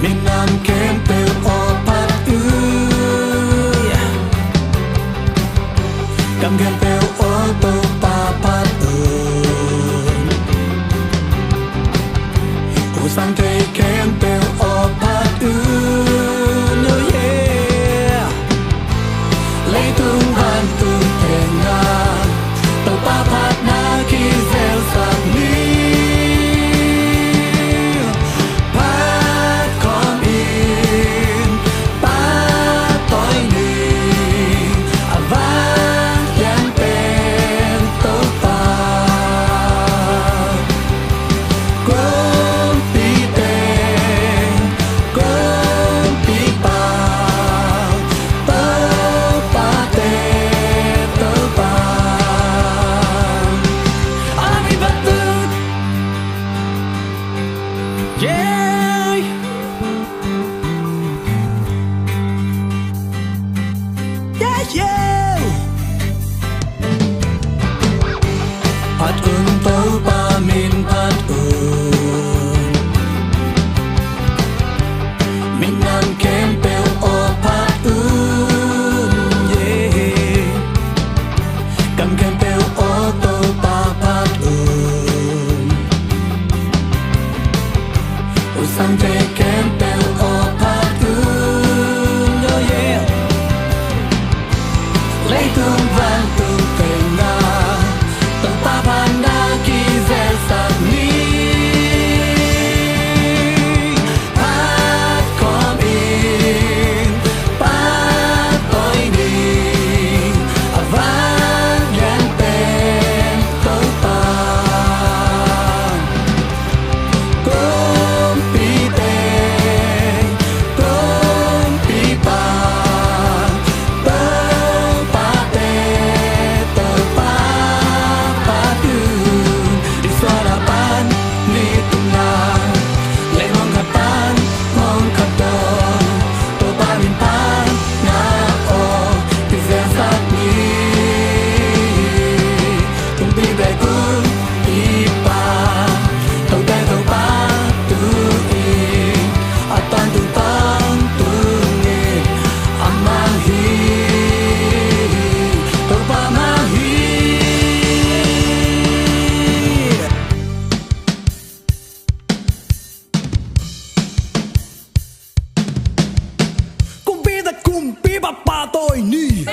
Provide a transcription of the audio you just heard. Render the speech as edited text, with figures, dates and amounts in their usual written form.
Nam kem pel opat Kam kem pel oto papat Usang te kem pel opat no yeah Lấy tung han tu tenga Tau papat na ki zel sak ni Yeah, yeah, yeah. Pat tau pa min pat Min nam kem pel o pat yeah. Kam kem pel o tau pa pat Usang te kem pel opat no yeah Lấy tung van tung tenga Tau papan na ki zel sak ni Pat kom in Pat toy ni Avan yan pen tau pa Kumpi ba tôi ni